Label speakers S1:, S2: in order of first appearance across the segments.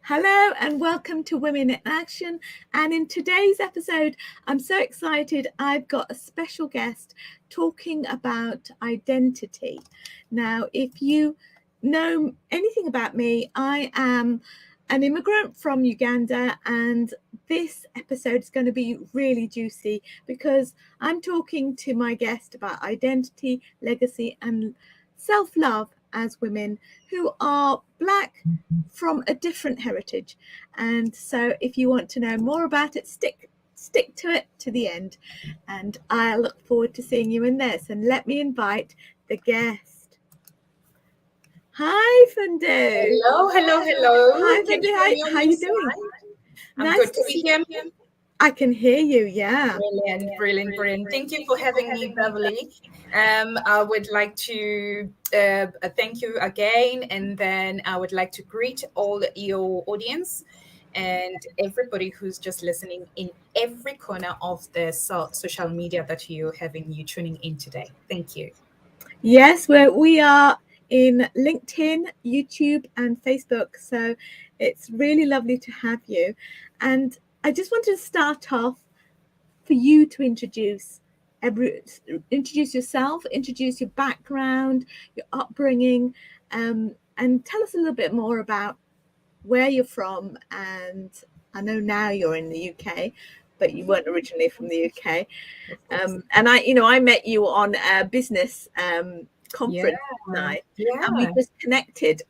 S1: Hello and welcome to Women in Action. And in today's episode, I'm so excited. I've got a special guest talking about identity. Now, if you know anything about me, I am an immigrant from Uganda, and this episode is going to be really juicy because I'm talking to my guest about identity, legacy, and self-love as women who are Black from a different heritage. And so if you want to know more about it, stick to it to the end, and I look forward to seeing you in this. And let me invite the guest. Hi, Fundi.
S2: Hello.
S1: Hi, Fundi. How you doing?
S2: I'm good. Can you hear me?
S1: I can hear you, yeah.
S2: Brilliant. Thank you for having me, Beverly. I would like to thank you again, and then I would like to greet all your audience and everybody who's just listening in every corner of the social media that you tuning in today. Thank you.
S1: Yes, we are in LinkedIn, YouTube, and Facebook, so it's really lovely to have you. And I just wanted to start off for you to introduce yourself, introduce your background, your upbringing, and tell us a little bit more about where you're from. And I know now you're in the UK, but you weren't originally from the UK. And I met you on a business conference night, and we just connected.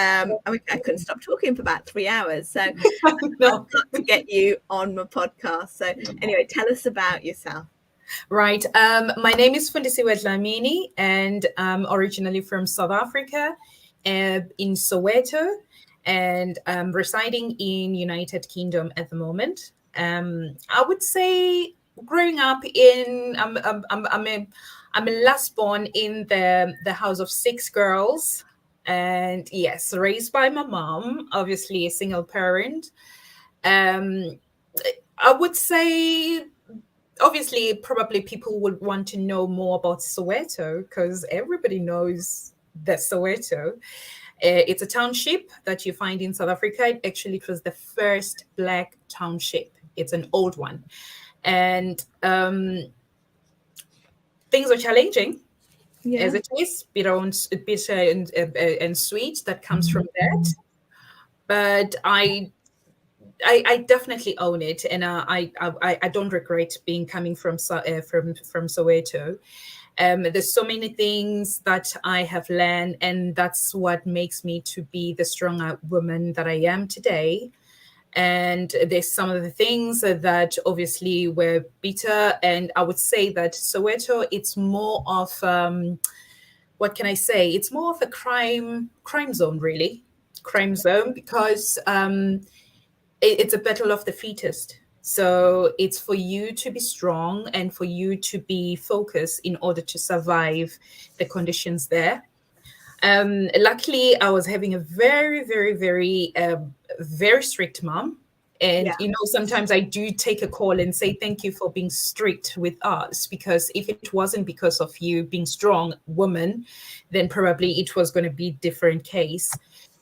S1: I couldn't stop talking for about 3 hours, so I've got to get you on my podcast. So anyway, tell us about yourself.
S2: Right. My name is Fundisiwe Dlamini, and I'm originally from South Africa, in Soweto, and I'm residing in United Kingdom at the moment. I would say growing up in I'm a last born in the house of 6 girls. And yes, raised by my mom, obviously a single parent. I would say, obviously, probably people would want to know more about Soweto because everybody knows that Soweto. It's a township that you find in South Africa. Actually, it was the first Black township. It's an old one. And things are challenging.
S1: Yeah.
S2: As it is, bitter and sweet that comes from that. But I definitely own it, and I don't regret coming from Soweto. There's so many things that I have learned, and that's what makes me to be the stronger woman that I am today. And there's some of the things that obviously were bitter, and I would say that Soweto, it's more of what can I say? It's more of a crime zone, really, crime zone, because it's a battle of the fittest. So it's for you to be strong and for you to be focused in order to survive the conditions there. Luckily, I was having a very, very, very, very strict mom. And, sometimes I do take a call and say, thank you for being strict with us, because if it wasn't because of you being strong woman, then probably it was going to be a different case.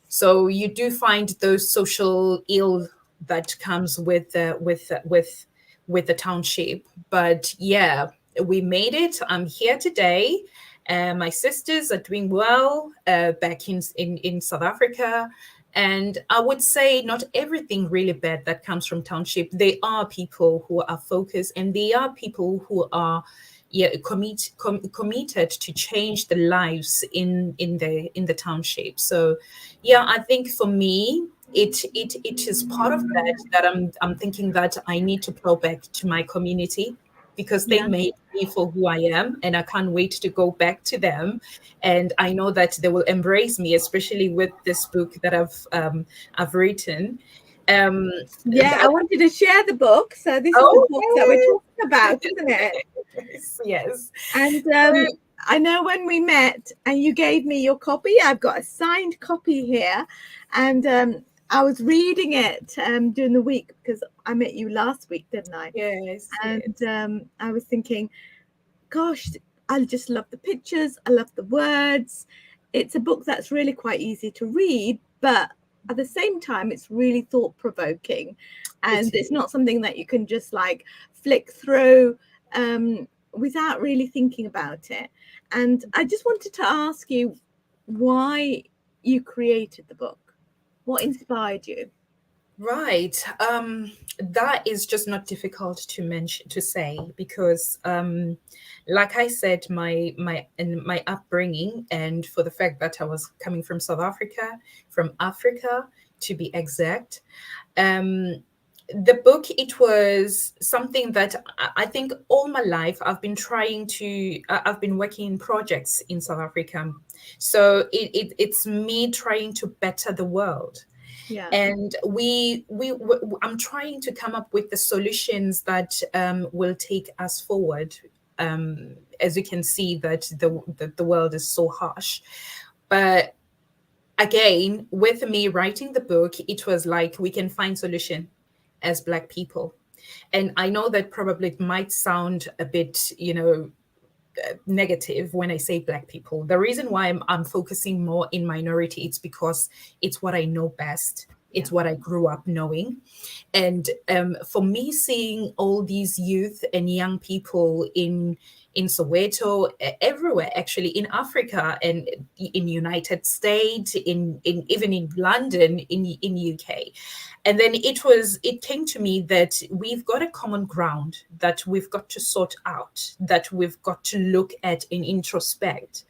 S2: So you do find those social ill that comes with the township. But yeah, we made it. I'm here today. My sisters are doing well back in South Africa. And I would say not everything really bad that comes from township. There are people who are focused, and there are people who are committed to change the lives in the township. So yeah, I think for me, it is part of that I'm thinking that I need to plow back to my community, because they made me for who I am, and I can't wait to go back to them. And I know that they will embrace me, especially with this book that I've written.
S1: I wanted to share the book. So this is the book that we're talking about, isn't it?
S2: Yes.
S1: And I know when we met and you gave me your copy, I've got a signed copy here, and I was reading it during the week because I met you last week, didn't I?
S2: Yes.
S1: And I was thinking, gosh, I just love the pictures. I love the words. It's a book that's really quite easy to read, but at the same time, it's really thought provoking, and it's not something that you can just like flick through without really thinking about it. And I just wanted to ask you why you created the book. What inspired you?
S2: Right. That is just not difficult to mention, to say, because like I said, my upbringing, and for the fact that I was coming from South Africa, from Africa to be exact, the book, it was something that I think all my life I've been working in projects in South Africa. So it's me trying to better the world.
S1: Yeah.
S2: And I'm trying to come up with the solutions that will take us forward. As you can see, that the world is so harsh, but again, with me writing the book, it was like we can find solution as Black people. And I know that probably it might sound a bit, negative when I say Black people. The reason why I'm focusing more in minority, it's because it's what I know best. It's what I grew up knowing. And for me, seeing all these youth and young people in Soweto, everywhere, actually, in Africa and in United States, in even in London, in UK. And then it came to me that we've got a common ground that we've got to sort out, that we've got to look at and introspect.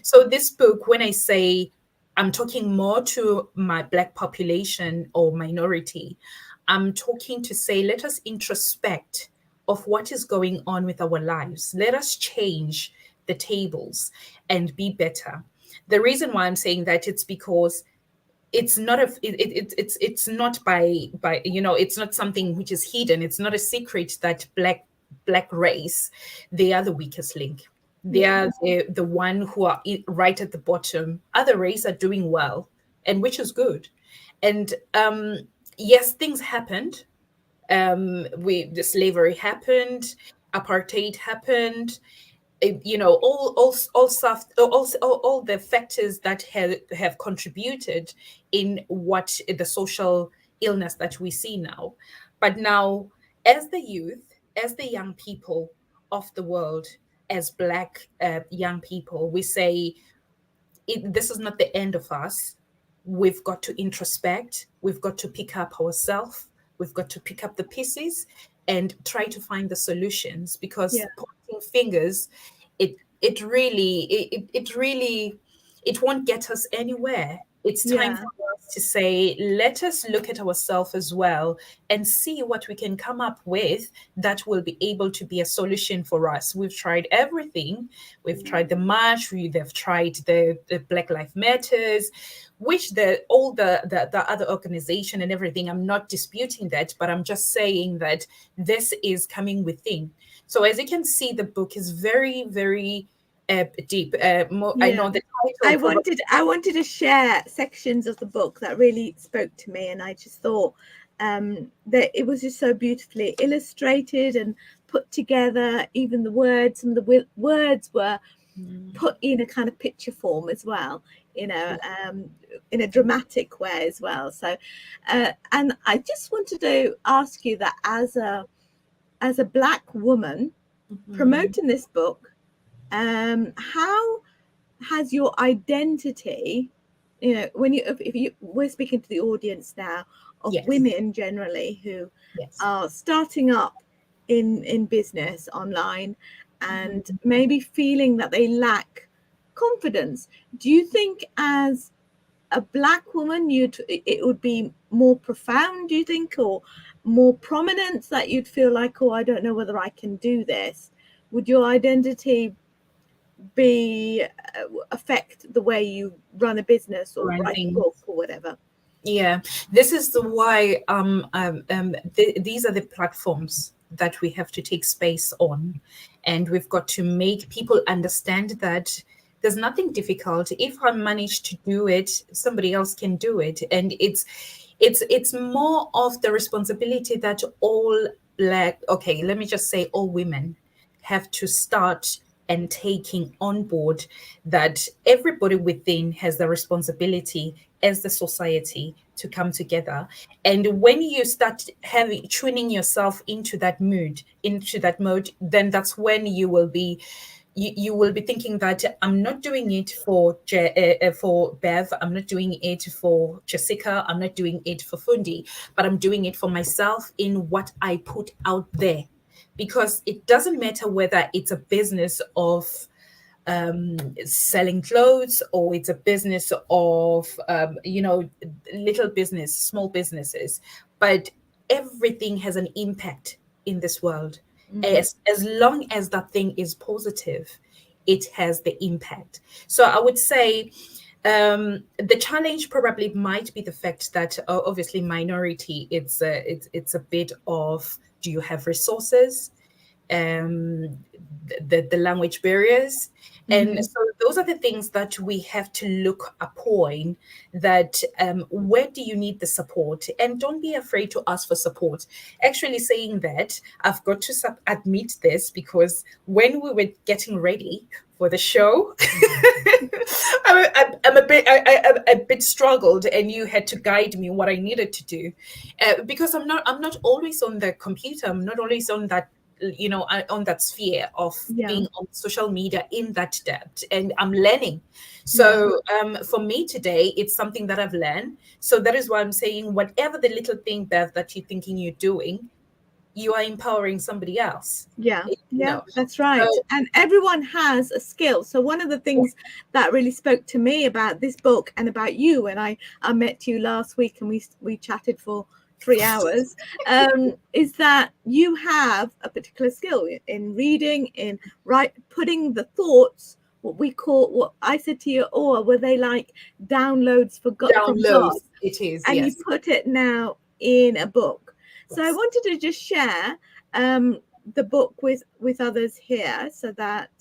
S2: So this book, when I say I'm talking more to my Black population or minority, I'm talking to say, let us introspect of what is going on with our lives. Let us change the tables and be better. The reason why I'm saying that, it's because it's not it's not by it's not something which is hidden. It's not a secret that black race, they are the weakest link. They are the one who are right at the bottom. Other races are doing well, and which is good. And yes, things happened. The slavery happened, apartheid happened, all stuff, all the factors that have contributed in what the social illness that we see now. But now, as the youth, as the young people of the world, as Black young people, we say this is not the end of us. We've got to introspect. We've got to pick up ourselves. We've got to pick up the pieces and try to find the solutions, because pointing fingers, it won't get us anywhere. It's time for us to say, let us look at ourselves as well and see what we can come up with that will be able to be a solution for us. We've tried everything. We've tried the march. They've tried the Black Lives Matters, which all the other organization and everything. I'm not disputing that, but I'm just saying that this is coming within. So as you can see, the book is very, very deep. I know the title.
S1: I wanted to share sections of the book that really spoke to me, and I just thought that it was just so beautifully illustrated and put together. Even the words, some of the words were put in a kind of picture form as well, in a dramatic way as well. So, and I just wanted to ask you that as a Black woman promoting this book, how has your identity, we're speaking to the audience now of women generally who are starting up in business online and maybe feeling that they lack confidence. Do you think as a Black woman it would be more profound, do you think, or more prominent, that you'd feel like, oh, I don't know whether I can do this? Would your identity affect the way you run a business or write a book or whatever?
S2: Yeah, this is why these are the platforms that we have to take space on, and we've got to make people understand that there's nothing difficult. If I manage to do it, somebody else can do it. And it's more of the responsibility that all let me just say all women have to start and taking on board, that everybody within has the responsibility as the society to come together. And when you start tuning yourself into that mode, then that's when you will be thinking that I'm not doing it for Bev, I'm not doing it for Jessica, I'm not doing it for Fundi, but I'm doing it for myself in what I put out there. Because it doesn't matter whether it's a business of selling clothes, or it's a business of little business, small businesses, but everything has an impact in this world. As long as that thing is positive, it has the impact. So I would say the challenge probably might be the fact that obviously minority, it's a bit of, do you have resources, the language barriers. And so those are the things that we have to look upon, that where do you need the support, and don't be afraid to ask for support. Actually saying that, I've got to admit this, because when we were getting ready for the show, I'm a bit struggled, and you had to guide me what I needed to do, because I'm not always on the computer. I'm not always on that, on that sphere of being on social media in that depth, and I'm learning. So for me today, it's something that I've learned. So that is why I'm saying, whatever the little thing, Bev, that you're thinking you're doing, you are empowering somebody else.
S1: That's right. So, and everyone has a skill. So one of the things that really spoke to me about this book and about you, and I met you last week, and we chatted for 3 hours, is that you have a particular skill in reading, in putting the thoughts, what I said to you, were they like downloads from God?
S2: It is,
S1: and
S2: yes.
S1: You put it now in a book. So I wanted to just share the book with others here, so that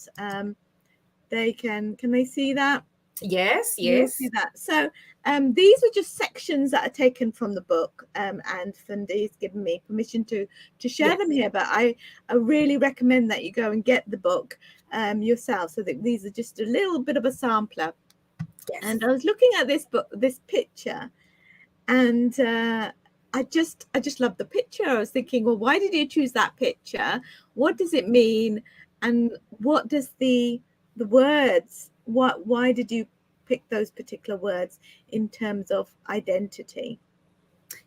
S1: they can they see that?
S2: Yes.
S1: See that. So these are just sections that are taken from the book, and Fundi has given me permission to share them here. But I really recommend that you go and get the book yourself. So that these are just a little bit of a sampler. And I was looking at this picture, and I just love the picture. I was thinking, well, why did you choose that picture? What does it mean? And what does the words, why did you pick those particular words in terms of identity?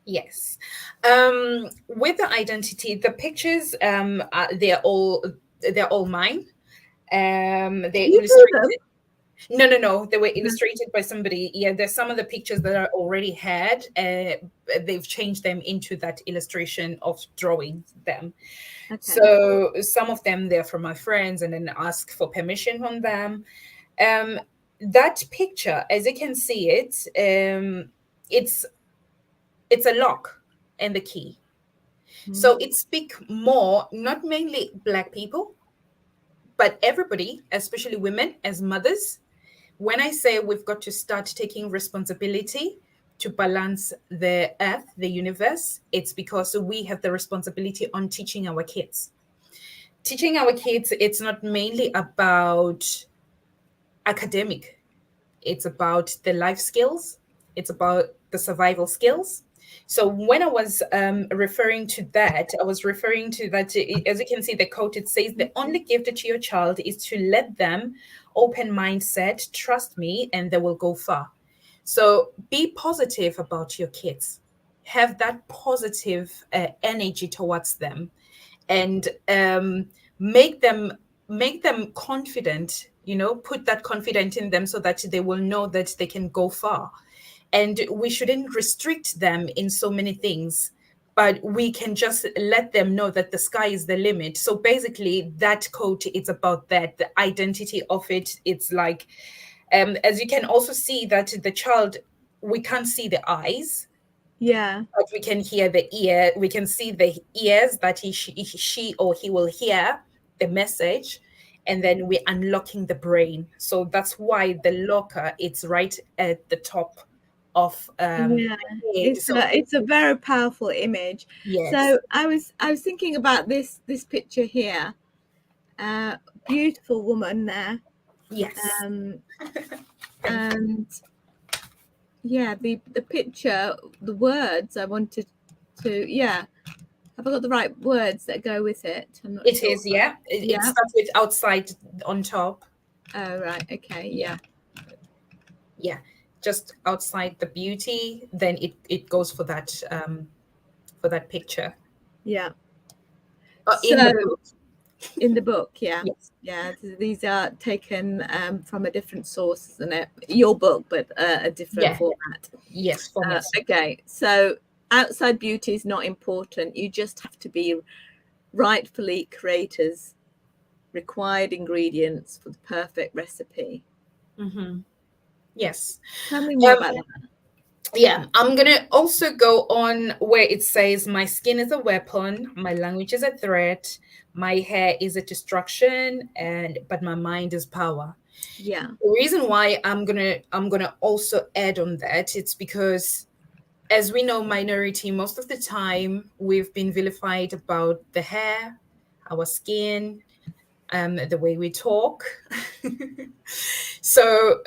S2: Yes. With the identity, the pictures, they're all mine. They're illustrated. No. They were illustrated by somebody. Yeah, there's some of the pictures that I already had. They've changed them into that illustration of drawing them. Okay. So some of them, they're from my friends, and then ask for permission on them. That picture, as you can see it, it's a lock and the key. So it speaks more, not mainly Black people, but everybody, especially women as mothers. When I say we've got to start taking responsibility to balance the earth, the universe, it's because we have the responsibility on teaching our kids. Teaching our kids, it's not mainly about academic. It's about the life skills. It's about the survival skills. So when I was referring to that, I was referring to that, as you can see, the quote, it says, the only gift to your child is to let them open mindset, trust me, and they will go far. So be positive about your kids. Have that positive energy towards them, and make them confident, put that confidence in them, so that they will know that they can go far. And we shouldn't restrict them in so many things, but we can just let them know that the sky is the limit. So basically that quote, it's about that, the identity of it. It's like, as you can also see that the child, we can't see the eyes, but we can hear the ear. We can see the ears that she or he will hear the message, and then we're unlocking the brain. So that's why the locker, it's right at the top of
S1: it's a very powerful image.
S2: Yes.
S1: So I was thinking about this picture here. Beautiful woman there.
S2: Yes.
S1: And the picture, the words I wanted to, have I got the right words that go with it? I'm not
S2: It
S1: sure.
S2: is, yeah. It
S1: Yeah.
S2: starts with outside on top.
S1: Oh, right. Okay. Yeah.
S2: Yeah, just outside the beauty, then it goes for that picture.
S1: Yeah.
S2: In the
S1: So
S2: book.
S1: in the book, yeah.
S2: Yes.
S1: Yeah, these are taken from a different source, isn't it? Your book, but a different
S2: Yeah.
S1: format.
S2: Yes, formats.
S1: Okay, so outside beauty is not important. You just have to be rightfully creators required ingredients for the perfect recipe.
S2: Mm-hmm. Yes.
S1: Tell me more about that.
S2: Yeah, I'm gonna also go on where it says my skin is a weapon, my language is a threat, my hair is a destruction, and but my mind is power.
S1: Yeah,
S2: The reason why I'm gonna also add on that, it's because as we know, minority, most of the time we've been vilified about the hair, our skin, the way we talk. So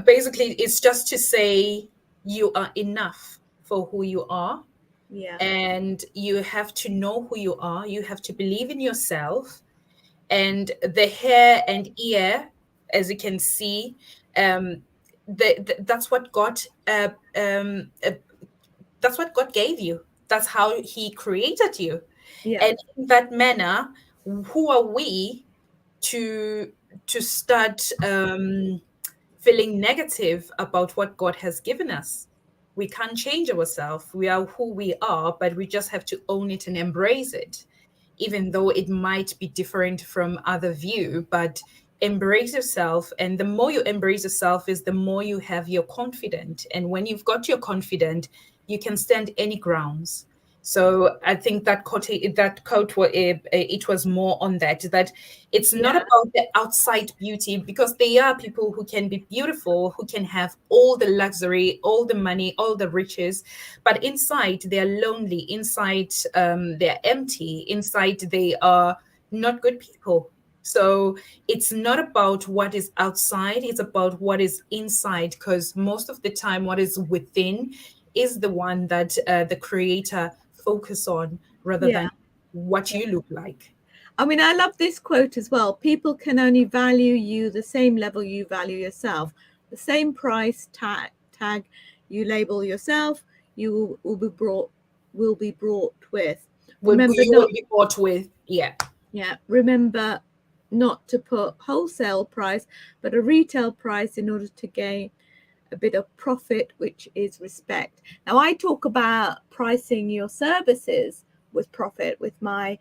S2: basically, it's just to say you are enough for who you are,
S1: yeah,
S2: and you have to know who you are. You have to believe in yourself, and the hair and ear, as you can see, um, that's what God. That's what God gave you. That's how He created you,
S1: yeah,
S2: and in that manner, who are we to start feeling negative about what God has given us? We can't change ourselves. We are who we are, but we just have to own it and embrace it, even though it might be different from other view. But embrace yourself, and the more you embrace yourself, is the more you have your confident. And when you've got your confident, you can stand any grounds. So I think that quote it was more on that it's not
S1: yeah,
S2: about the outside beauty, because there are people who can be beautiful, who can have all the luxury, all the money, all the riches, but inside they are lonely, inside they're empty, inside they are not good people. So it's not about what is outside, it's about what is inside, because most of the time what is within is the one that the creator focus on, rather
S1: yeah.
S2: than what you look like.
S1: I mean, I love this quote as well. People can only value you the same level you value yourself. The same price tag you label yourself, you will be brought with. Remember
S2: You
S1: not
S2: will be bought with, yeah.
S1: remember not to put wholesale price, but a retail price in order to gain a bit of profit, which is respect. Now, I talk about pricing your services with profit with my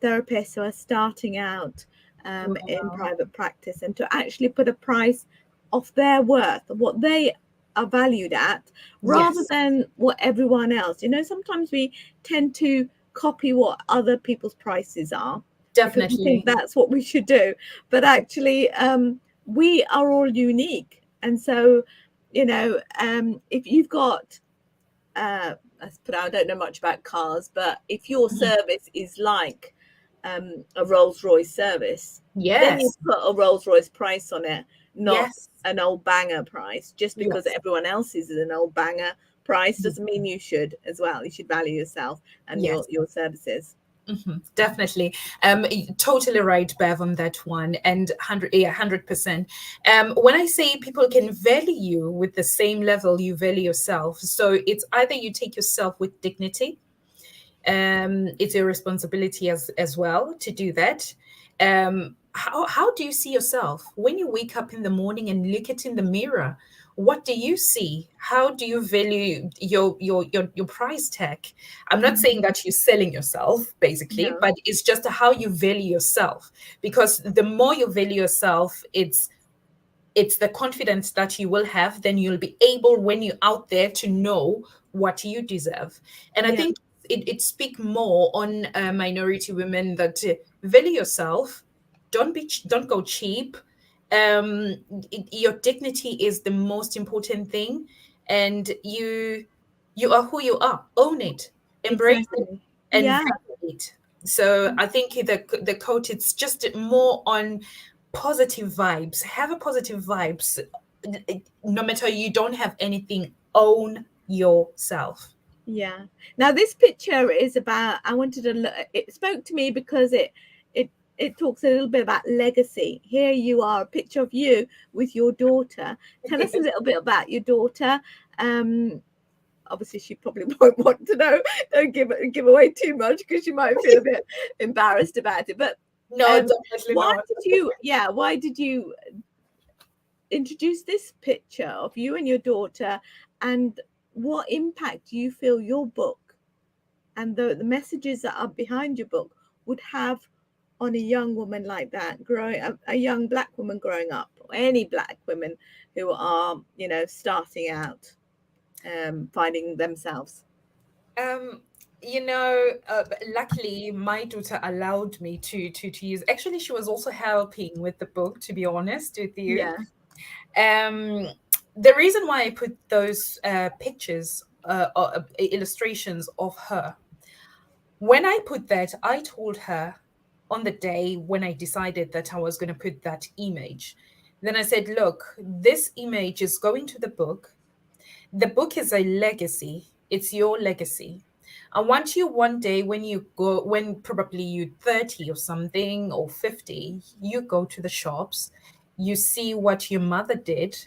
S1: therapists who are starting out in
S2: Wow.
S1: private practice, and to actually put a price of their worth, what they are valued at, rather
S2: Yes,
S1: than what everyone else. You know, sometimes we tend to copy what other people's prices are because we think
S2: definitely.
S1: that's what we should do. But actually, we are all unique. And so, you know, if you've got let's put out, I don't know much about cars, but if your
S2: Mhm.
S1: service is like a Rolls Royce service, then you
S2: Yes,
S1: put a Rolls Royce price on it, not
S2: yes,
S1: an old banger price. Just because
S2: yes,
S1: everyone else is an old banger price doesn't mean you should as well. You should value yourself and
S2: yes.
S1: your services.
S2: Definitely. Totally right, Bev, on that one. And 100%. When I say people can value you with the same level you value yourself, so it's either you take yourself with dignity, it's your responsibility as well to do that. How do you see yourself when you wake up in the morning and look at in the mirror? What do you see? How do you value your price tag? I'm not saying that you're selling yourself basically,
S1: No.
S2: but it's just how you value yourself, because the more you value yourself, it's the confidence that you will have, then you'll be able when you're out there to know what you deserve. And I
S1: Yeah.
S2: think it speak more on minority women that value yourself, don't go cheap. Your dignity is the most important thing, and you are who you are. Own it, embrace it,
S1: Exactly.
S2: and
S1: Yeah.
S2: value it. So I think the quote, it's just more on positive vibes. Have a positive vibes, no matter you don't have anything Own yourself.
S1: Yeah. Now this picture is about, I wanted to look, it spoke to me because it talks a little bit about legacy. Here you are, a picture of you with your daughter. Tell us a little bit about your daughter. Obviously she probably won't want to know. Don't give away too much because she might feel a bit embarrassed about it. But
S2: No, definitely
S1: why
S2: not.
S1: did you introduce this picture of you and your daughter, and what impact do you feel your book and the messages that are behind your book would have on a young woman like that, growing up, a young black woman growing up, or any black women who are, starting out, finding themselves?
S2: Um, luckily, my daughter allowed me to use. Actually, she was also helping with the book. To be honest with you,
S1: Yeah.
S2: um, the reason why I put those pictures, illustrations of her, when I put that, I told her on the day when I decided that I was going to put that image. Then I said, "Look, this image is going to the book. The book is a legacy. It's your legacy. I want you one day when you go, when probably you're 30 or something or 50, you go to the shops, you see what your mother did.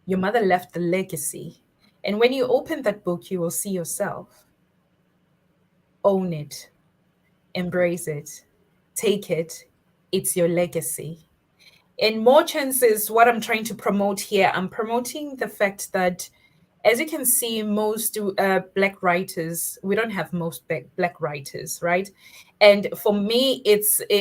S2: Your mother left the legacy. And when you open that book, you will see yourself. Own it, embrace it, take it. It's your legacy." And more chances, what I'm trying to promote here, I'm promoting the fact that, as you can see, most black writers, we don't have most black writers, right? And for me,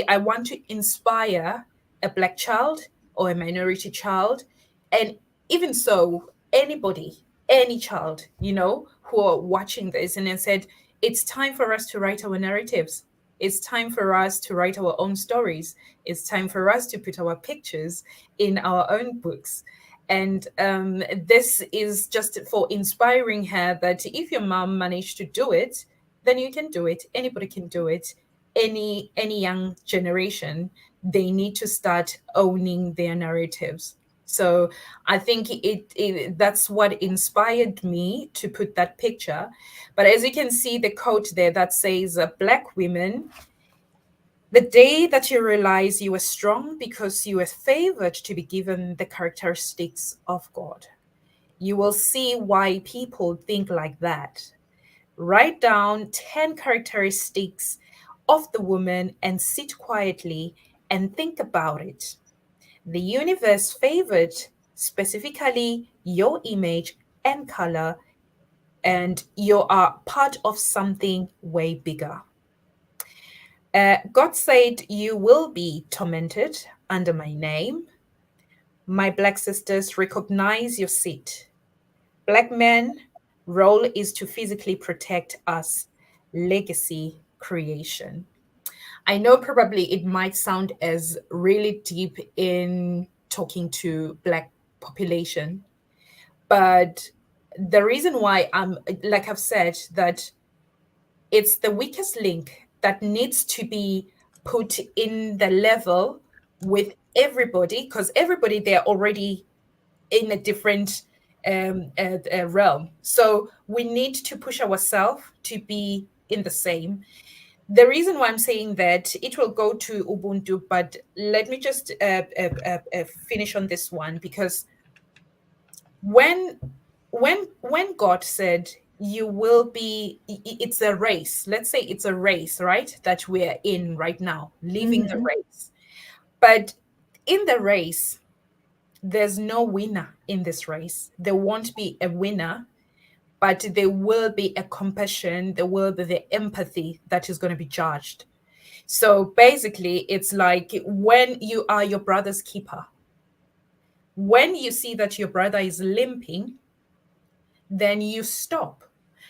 S2: I want to inspire a black child or a minority child, and even so, anybody, any child, who are watching this and then said, it's time for us to write our narratives. It's time for us to write our own stories. It's time for us to put our pictures in our own books. And this is just for inspiring her that if your mom managed to do it, then you can do it. Anybody can do it. Any young generation, they need to start owning their narratives. So I think that's what inspired me to put that picture. But as you can see, the quote there that says, "Black women, the day that you realize you were strong because you were favored to be given the characteristics of God, you will see why people think like that. Write down 10 characteristics of the woman and sit quietly and think about it. The universe favored specifically your image and color, and you are part of something way bigger. God said, you will be tormented under my name. My black sisters, recognize your seat. Black men, role is to physically protect us. Legacy creation." I know probably it might sound as really deep in talking to black population, but the reason why I'm, like I've said, that it's the weakest link that needs to be put in the level with everybody, because everybody, they're already in a different realm. So we need to push ourselves to be in the same. The reason why I'm saying that, it will go to Ubuntu, but let me just finish on this one, because when when God said, you will be, it's a race. Let's say it's a race, right? That we're in right now, living the
S1: Mm-hmm.
S2: race. But in the race, there's no winner in this race. There won't be a winner, but there will be a compassion, there will be the empathy that is going to be judged. So basically, it's like when you are your brother's keeper, when you see that your brother is limping, then you stop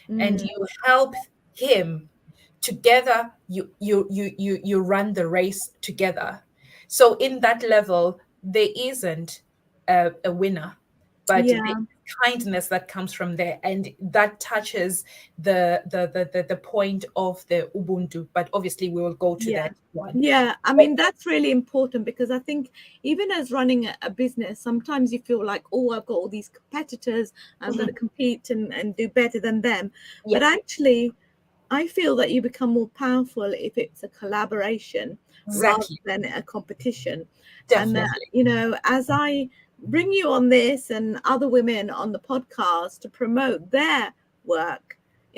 S2: and
S1: Mm.
S2: you help him. Together, you run the race together. So in that level, there isn't a winner, but
S1: Yeah.
S2: kindness that comes from there, and that touches the point of the ubuntu. But obviously we will go to
S1: Yeah.
S2: that one.
S1: Yeah, I mean, that's really important, because I think even as running a business, sometimes you feel like, oh, I've got all these competitors, I'm going to compete and do better than them.
S2: Yeah,
S1: But actually, I feel that you become more powerful if it's a collaboration rather
S2: exactly.
S1: than a competition. And that,
S2: Definitely.
S1: as I bring you on this and other women on the podcast to promote their work,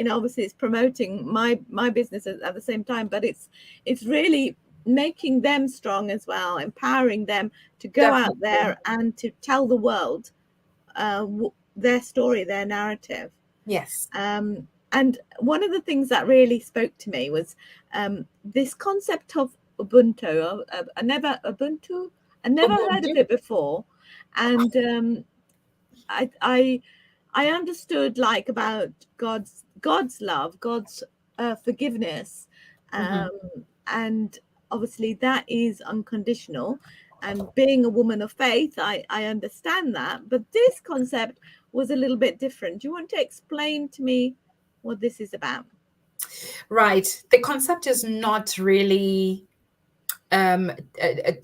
S1: obviously it's promoting my business at the same time, but it's really making them strong as well, empowering them to go out
S2: Definitely.
S1: there and to tell the world their story, their narrative.
S2: Yes.
S1: And one of the things that really spoke to me was this concept of Ubuntu. I never heard
S2: Ubuntu.
S1: of it before, and I understood like about God's love, God's forgiveness,
S2: Mhm.
S1: um, and obviously that is unconditional. And being a woman of faith, I understand that. But this concept was a little bit different. Do you want to explain to me what this is about?
S2: Right. The concept is not really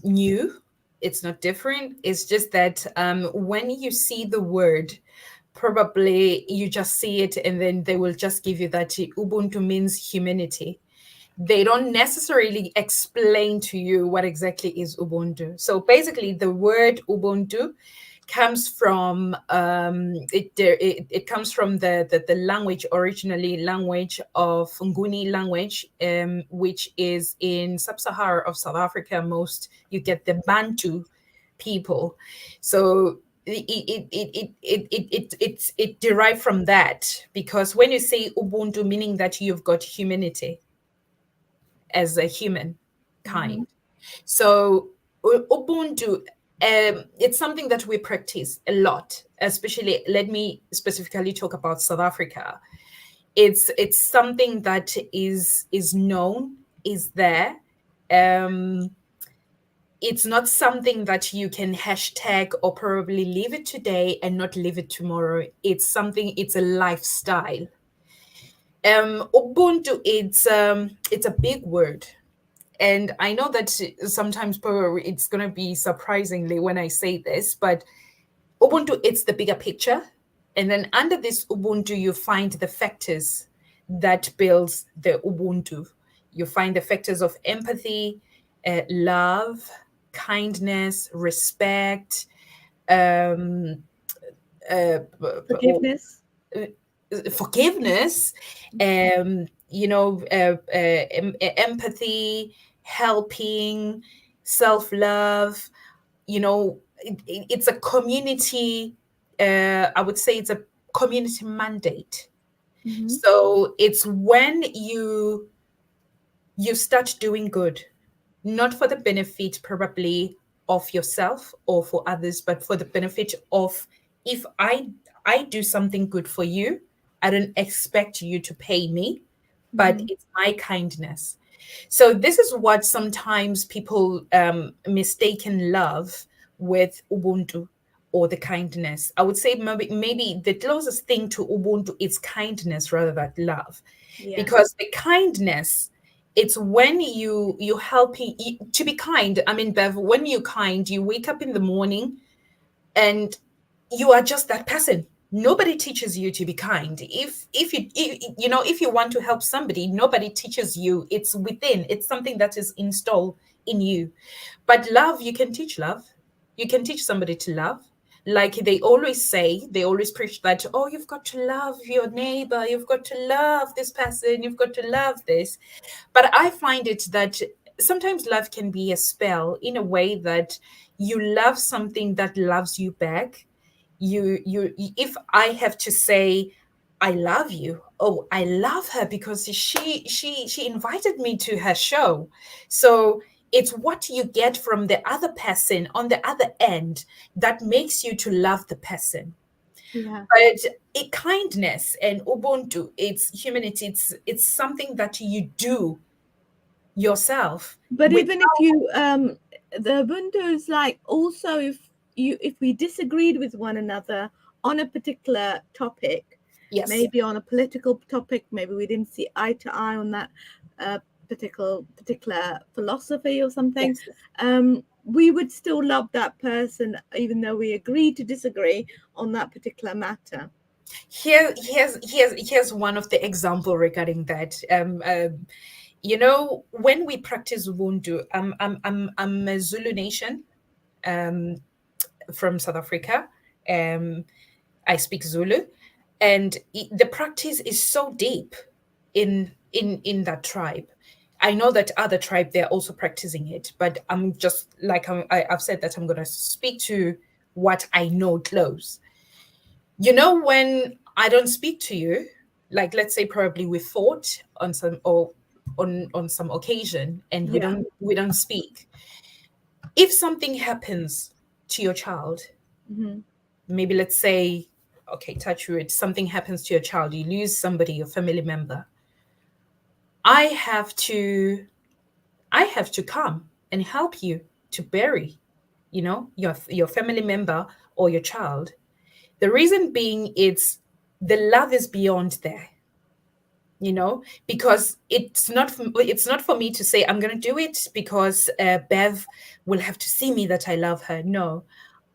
S2: new. It's not different. It's just that when you see the word, probably you just see it and then they will just give you that ubuntu means humanity. They don't necessarily explain to you what exactly is ubuntu. So basically the word ubuntu comes from it comes from the language, originally language of Nguni language, which is in sub-Sahara of South Africa. Most you get the Bantu people. So it derived from that, because when you say ubuntu, meaning that you've got humanity as a human
S1: Mm-hmm.
S2: kind. So ubuntu, it's something that we practice a lot, especially, let me specifically talk about South Africa. It's something that is known, is there. um it's not something that you can hashtag or probably leave it today and not leave it tomorrow. It's something, it's a lifestyle. Ubuntu, it's a big word. And I know that sometimes probably it's going to be surprisingly when I say this, but Ubuntu, it's the bigger picture. And then under this Ubuntu, you find the factors that builds the Ubuntu. You find the factors of empathy, love, kindness, respect, um, uh,
S1: Forgiveness.
S2: forgiveness, empathy, helping, self-love. It's a community. I would say it's a community mandate.
S1: Mm-hmm.
S2: So it's when you start doing good, not for the benefit probably of yourself or for others, but for the benefit of, if I do something good for you, I don't expect you to pay me, but
S1: Mm-hmm.
S2: it's my kindness. So this is what sometimes people mistaken love with ubuntu, or the kindness. I would say maybe the closest thing to ubuntu is kindness rather than love,
S1: Yeah.
S2: because the kindness, it's when you helping to be kind. I mean, Bev, when you're kind, you wake up in the morning and you are just that person. Nobody teaches you to be kind. If you want to help somebody, nobody teaches you. It's within. It's something that is installed in you. But love, you can teach love. You can teach somebody to love. Like they always say, they always preach that, oh, you've got to love your neighbor, you've got to love this person, you've got to love this. But I find it that sometimes love can be a spell, in a way that you love something that loves you back. If I have to say I love you, oh, I love her because she invited me to her show. So it's what you get from the other person on the other end that makes you to love the person.
S1: Yeah.
S2: But kindness and ubuntu, it's humanity. It's something that you do yourself
S1: But
S2: with.
S1: even if you the Ubuntu is like, also if we disagreed with one another on a particular topic,
S2: Yes.
S1: maybe on a political topic, maybe we didn't see eye to eye on that particular philosophy or something,
S2: Yes.
S1: we would still love that person even though we agree to disagree on that particular matter.
S2: Here's one of the example regarding that. You know, when we practice ubuntu, I'm a Zulu nation, from South Africa. I speak Zulu, and the practice is so deep in that tribe. I know that other tribe, they're also practicing it, but I'm just like I've said that I'm going to speak to what I know close. You know, when I don't speak to you, like let's say probably we fought on some or on some occasion, and
S1: Yeah.
S2: we don't speak. If something happens to your child,
S1: Mm-hmm.
S2: maybe let's say, okay, touch wood, something happens to your child, you lose somebody, your family member, I have to I have to come and help you to bury, you know, your family member or your child. The reason being, it's the love is beyond there, you know, because it's not for me to say I'm going to do it because Bev will have to see me that I love her. No,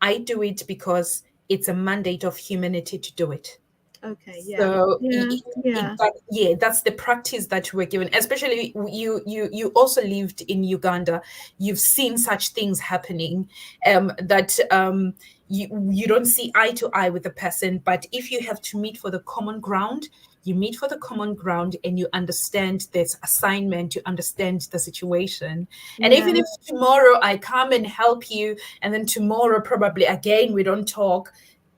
S2: I do it because it's a mandate of humanity to do it.
S1: Okay. Yeah.
S2: So
S1: Yeah. Yeah.
S2: yeah, that's the practice that we're given. Especially you also lived in Uganda. You've seen such things happening, that you don't see eye to eye with the person, but if you have to meet for the common ground, you meet for the common ground, and you understand this assignment, you understand the situation. And
S1: Yeah.
S2: even if tomorrow I come and help you, and then tomorrow probably again we don't talk,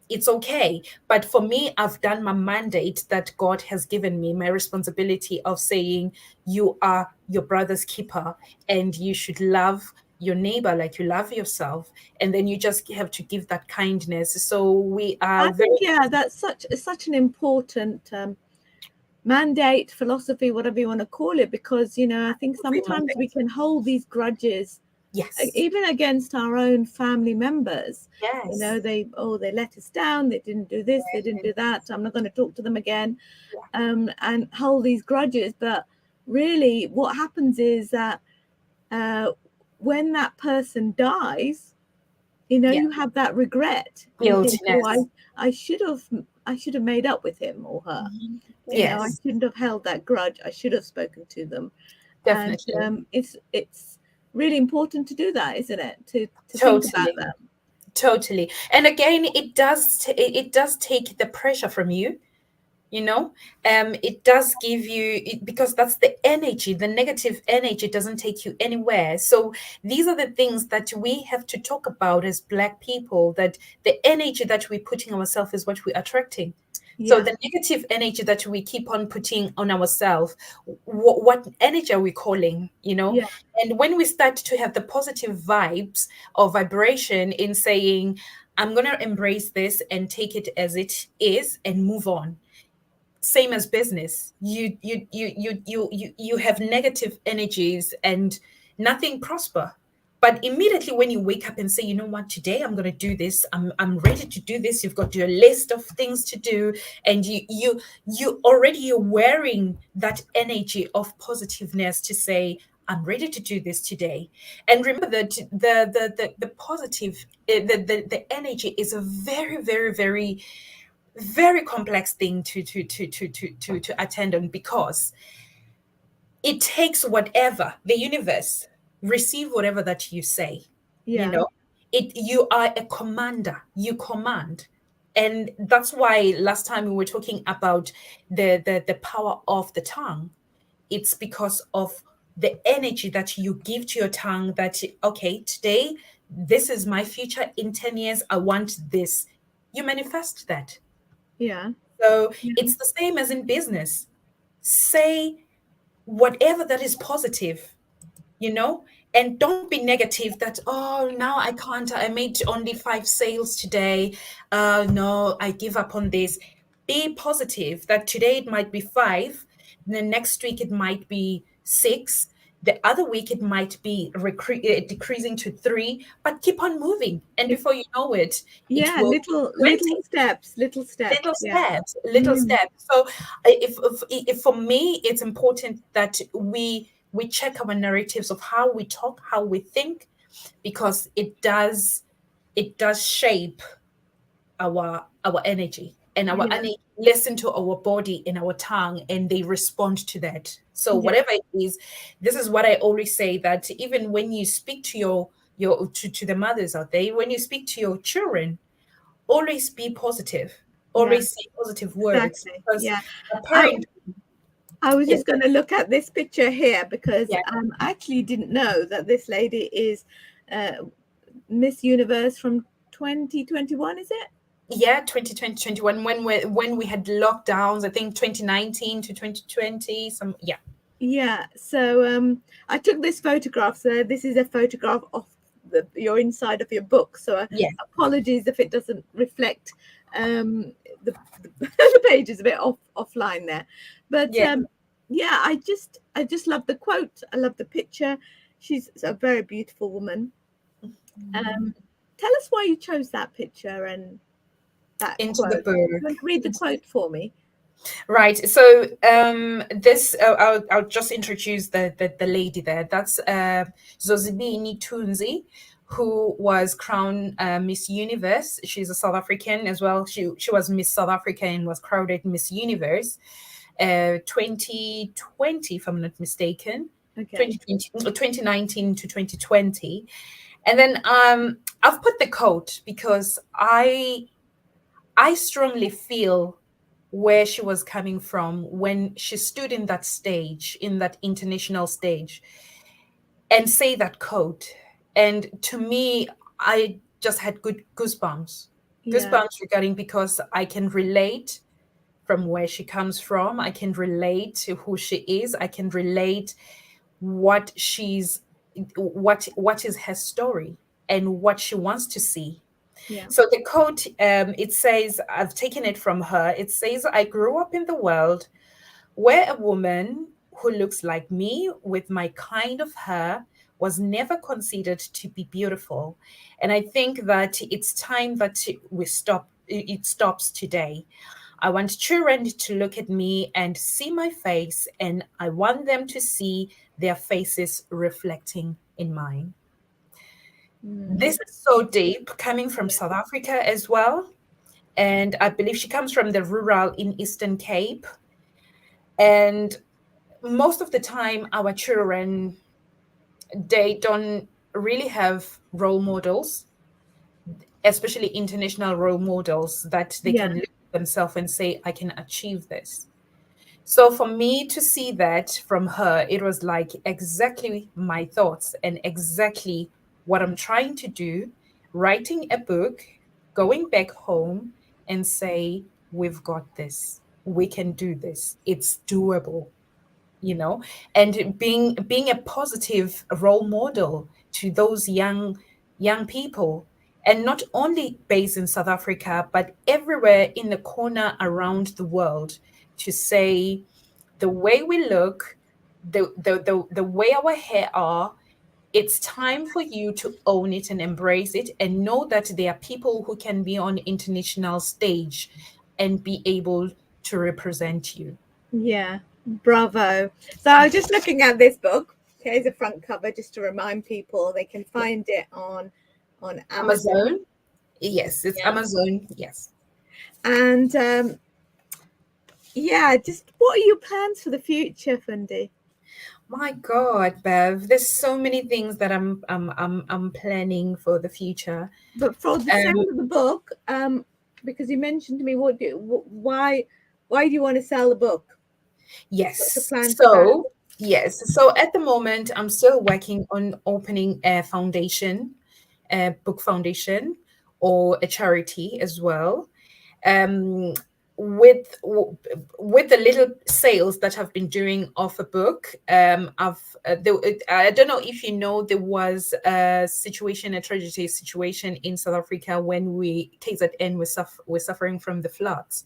S2: it's okay. But for me, I've done my mandate that God has given me, my responsibility of saying, you are your brother's keeper, and you should love your neighbor like you love yourself. And then you just have to give that kindness. So we
S1: I
S2: are very,
S1: think, yeah, that's such an important mandate, philosophy, whatever you want to call it, because, you know, I think sometimes we can hold these grudges,
S2: yes,
S1: even against our own family members. You know,
S2: yes,
S1: they let us down, they didn't do this, they didn't do that, I'm not going to talk to them again, and hold these grudges. But really what happens is that when that person dies, you know,
S2: yeah,
S1: you have that regret. You think, oh,
S2: guiltiness.
S1: I should have made up with him or her.
S2: Mhm.
S1: You know, I
S2: Yes,
S1: shouldn't have held that grudge. I should have spoken to them. And
S2: definitely.
S1: it's really important to do that, isn't it? To think about
S2: Totally.
S1: that.
S2: Totally. And again, it does take the pressure from you, you know. It does give you because that's the energy, the negative energy doesn't take you anywhere. So these are the things that we have to talk about as Black people, that the energy that we're putting ourselves is what we're attracting. So
S1: Yeah.
S2: the negative energy that we keep on putting on ourselves, what energy are we calling, you know?
S1: Yeah.
S2: And when we start to have the positive vibes or vibration in saying, I'm going to embrace this and take it as it is and move on. Same as business. You have negative energies and nothing prosper. But immediately when you wake up and say, you know what, today I'm going to do this, I'm ready to do this, you've got your list of things to do, and you already are wearing that energy of positiveness to say, I'm ready to do this today. And remember that the positive, the energy is a very, very, very, very complex thing to attend on, because it takes whatever the universe receive whatever that you say, you
S1: Yeah.
S2: know. You are a commander, you command. And that's why last time we were talking about the power of the tongue. It's because of the energy that you give to your tongue, that okay, today this is my future, in 10 years I want this, you manifest that.
S1: Yeah.
S2: So
S1: Yeah.
S2: it's the same as in business. Say whatever that is positive, you know, and don't be negative that, oh, now I can't, I made only 5 sales today. No, I give up on this. Be positive that today it might be 5, the next week it might be 6, The other week it might be decreasing to 3, but keep on moving, and before you know it, it
S1: Yeah,
S2: will be 20.
S1: little steps, little steps.
S2: Little
S1: Yeah.
S2: steps, little steps. So if for me, it's important that we check our narratives of how we talk, how we think, because it does shape our energy, and our
S1: Yeah.
S2: energy listen to our body and our tongue, and they respond to that. So
S1: Yeah.
S2: whatever it is, this is what I always say, that even when you speak to to the mothers out there, when you speak to your children, always be positive,
S1: Yeah.
S2: always say positive words,
S1: Exactly.
S2: because
S1: Yeah.
S2: a
S1: I
S2: parent.
S1: I was
S2: Yes.
S1: just going to look at this picture here because
S2: Yeah.
S1: I actually didn't know that this lady is uh, Miss Universe from 2021, is it?
S2: Yeah, 2020, 21, when we had lockdowns, I think 2019 to 2020, some. Yeah.
S1: Yeah. So I took this photograph. So this is a photograph of your inside of your book. So
S2: Yeah.
S1: apologies if it doesn't reflect the, the page is a bit offline there, but
S2: Yeah.
S1: yeah, I just love the quote. I love the picture. She's a very beautiful woman. Tell us why you chose that picture and that
S2: Into the
S1: quote.
S2: book.
S1: You want to read the quote for me?
S2: Right. So this I'll just introduce the lady there. That's Zozibini Tunzi, who was crowned Miss Universe. She's a South African as well. She was Miss South Africa and was crowned Miss Universe 2020, if I'm not mistaken.
S1: Okay.
S2: 2019 to 2020. And then I've put the quote because I strongly feel where she was coming from when she stood in that stage, in that international stage, and say that quote. And to me, I just had good goosebumps.
S1: Yeah.
S2: Goosebumps regarding, because I can relate from where she comes from. I can relate to who she is. I can relate what she's what is her story and what she wants to see.
S1: Yeah.
S2: So the quote, it says, I've taken it from her. It says, I grew up in the world where a woman who looks like me with my kind of hair was never considered to be beautiful. And I think that it's time that we stop. It stops today. I want children to look at me and see my face, and I want them to see their faces reflecting in mine. This is so deep, coming from
S1: Yeah.
S2: South Africa as well. And I believe she comes from the rural in Eastern Cape. And most of the time, our children, they don't really have role models, especially international role models, that they
S1: Yeah.
S2: can look at themselves and say, I can achieve this. So for me to see that from her, it was like exactly my thoughts and exactly what I'm trying to do, writing a book, going back home and say, we've got this. We can do this. It's doable, and being a positive role model to those young people, and not only based in South Africa, but everywhere in the corner around the world, to say the way we look, the way our hair are, it's time for you to own it and embrace it, and know that there are people who can be on international stage and be able to represent you.
S1: Yeah, bravo. So I was just looking at this book. Here's a front cover just to remind people they can
S2: Yeah.
S1: find it on Amazon.
S2: Amazon. Yes, it's
S1: Yeah.
S2: Amazon. Yes.
S1: And yeah, just what are your plans for the future, Fundi?
S2: My God, Bev, there's so many things that I'm planning for the future.
S1: But for the
S2: Um,
S1: sale of the book, because you mentioned to me, why do you want to sell the book? What's the
S2: yes.
S1: plan for that?
S2: So at the moment, I'm still working on opening a foundation, a book foundation, or a charity as well. um, with the little sales that I've been doing of a book. I don't know if you know, there was a situation, a tragedy situation in South Africa when KZN was suffering from the floods,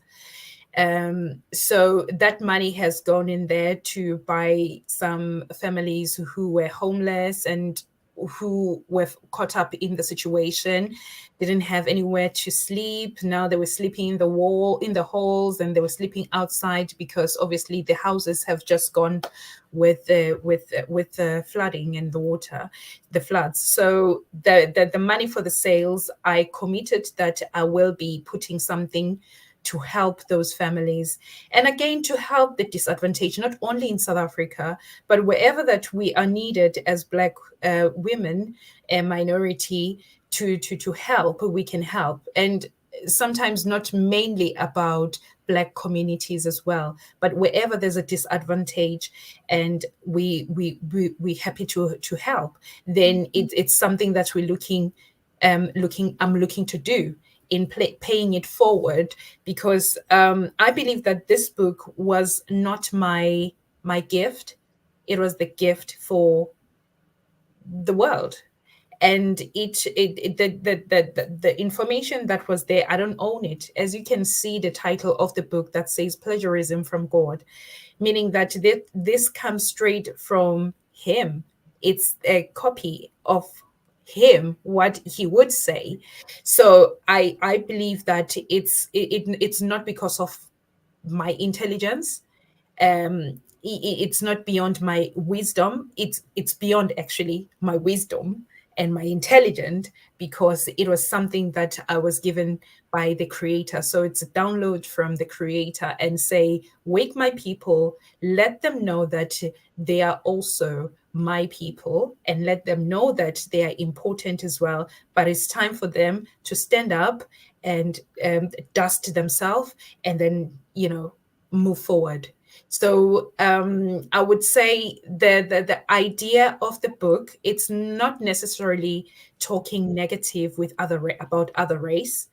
S2: So that money has gone in there to buy some families who were homeless and who were caught up in the situation, didn't have anywhere to sleep. Now they were sleeping in the halls, and they were sleeping outside because obviously the houses have just gone with the flooding and the floods. So the money for the sales, I committed that I will be putting something to help those families, and again to help the disadvantaged, not only in South Africa but wherever that we are needed as Black women and minority to help, we can help. And sometimes not mainly about Black communities as well, but wherever there's a disadvantage and we happy to help, then it's something that we're I'm looking to do in paying it forward, because I believe that this book was not my gift; it was the gift for the world. And the information that was there, I don't own it. As you can see, the title of the book that says "Plagiarism from God," meaning that this comes straight from him. It's a copy of him, what he would say. So I believe that it's not because of my intelligence. It's not beyond my wisdom. It's beyond actually my wisdom and my intelligence, because it was something that I was given by the creator. So it's a download from the creator, and say, wake my people, let them know that they are also my people, and let them know that they are important as well. But it's time for them to stand up and dust themselves, and then move forward. So I would say the idea of the book, it's not necessarily talking negative with about other race.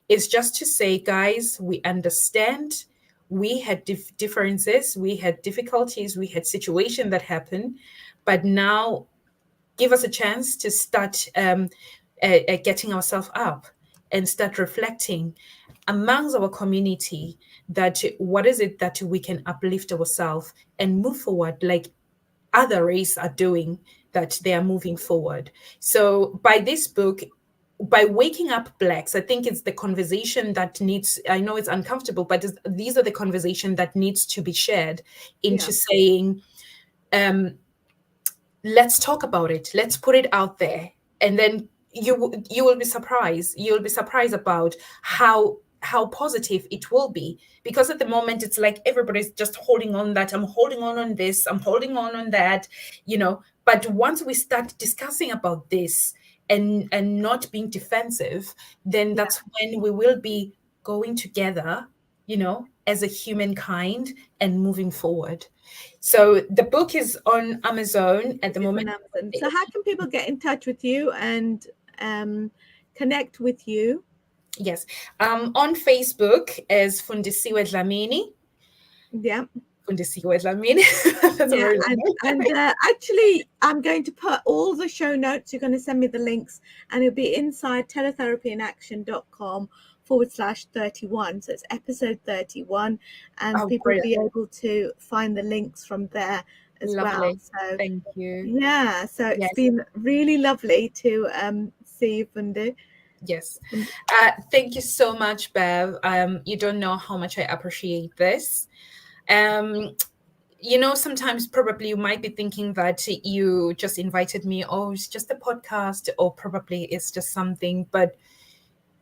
S2: It's just to say, guys, we understand we had differences, we had difficulties, we had situations that happened, but now give us a chance to start getting ourselves up and start reflecting amongst our community, that what is it that we can uplift ourselves and move forward like other races are doing, that they are moving forward. So by this book, by waking up Blacks, I think it's the conversation that needs, I know it's uncomfortable, but these are the conversation that needs to be shared into saying, let's talk about it, let's put it out there, and then you will be surprised. You'll be surprised about how positive it will be, because at the moment it's like everybody's just holding on, that I'm holding on this, I'm holding on that, but once we start discussing about this and not being defensive, then that's when we will be going together, as a humankind, and moving forward. So the book is on Amazon at the moment.
S1: So how can people get in touch with you and connect with you?
S2: Yes. On Facebook is Fundisiwe Dlamini.
S1: Yeah.
S2: Fundisiwe Dlamini.
S1: Actually, I'm going to put all the show notes. You're going to send me the links, and it'll be inside teletherapyinaction.com/31. So it's episode 31, and people will be able to find the links from there as well. So
S2: thank you.
S1: Yeah, so it's been really lovely to see you, Fundi.
S2: Yes. Thank you so much, Bev. You don't know how much I appreciate this. Sometimes probably you might be thinking that you just invited me, oh, it's just a podcast, or probably it's just something, but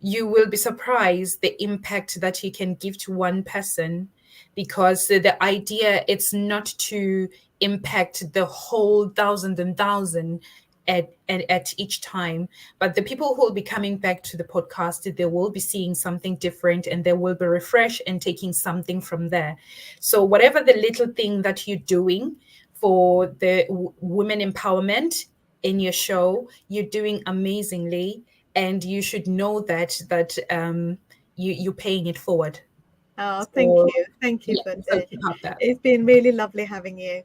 S2: you will be surprised the impact that you can give to one person, because the idea, it's not to impact the whole thousand at each time, but the people who will be coming back to the podcast, they will be seeing something different, and they will be refreshed and taking something from there. So whatever the little thing that you're doing for the women empowerment in your show, you're doing amazingly, and you should know that you're paying it forward.
S1: Oh, thank you, Fundi. It's been really lovely having you.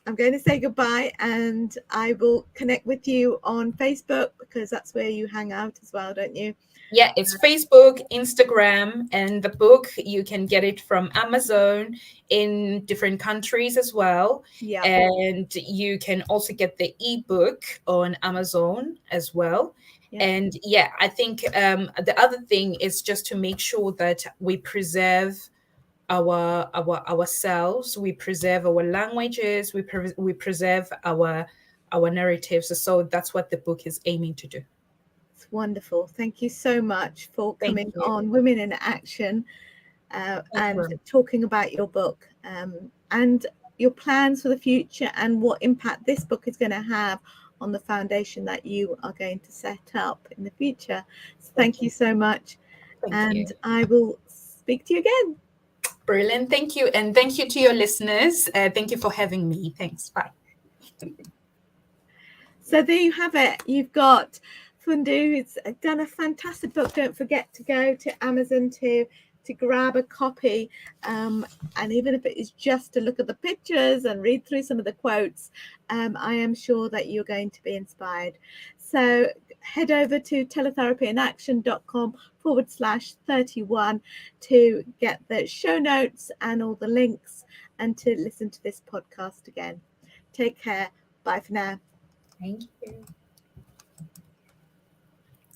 S1: I'm going to say goodbye, and I will connect with you on Facebook, because that's where you hang out as well, don't you?
S2: Yeah, it's Facebook, Instagram, and the book you can get it from Amazon in different countries as well.
S1: Yeah.
S2: And you can also get the ebook on Amazon as well.
S1: Yeah.
S2: And yeah, I think the other thing is just to make sure that we preserve ourselves, we preserve our languages, we preserve our narratives. So that's what the book is aiming to do.
S1: It's wonderful. Thank you so much for
S2: Thank
S1: coming
S2: you.
S1: on Women in Action
S2: No
S1: and
S2: problem.
S1: talking about your book and your plans for the future and what impact this book is going to have on the foundation that you are going to set up in the future. So thank you so much.
S2: Thank you.
S1: And I will speak to you again.
S2: Brilliant. Thank you. And thank you to your listeners. Thank you for having me. Thanks. Bye.
S1: So there you have it. You've got Fundi, who's done a fantastic book. Don't forget to go to Amazon to grab a copy. And even if it is just to look at the pictures and read through some of the quotes, I am sure that you're going to be inspired. So head over to teletherapyinaction.com/31 to get the show notes and all the links and to listen to this podcast again. Take care. Bye for now.
S2: Thank you.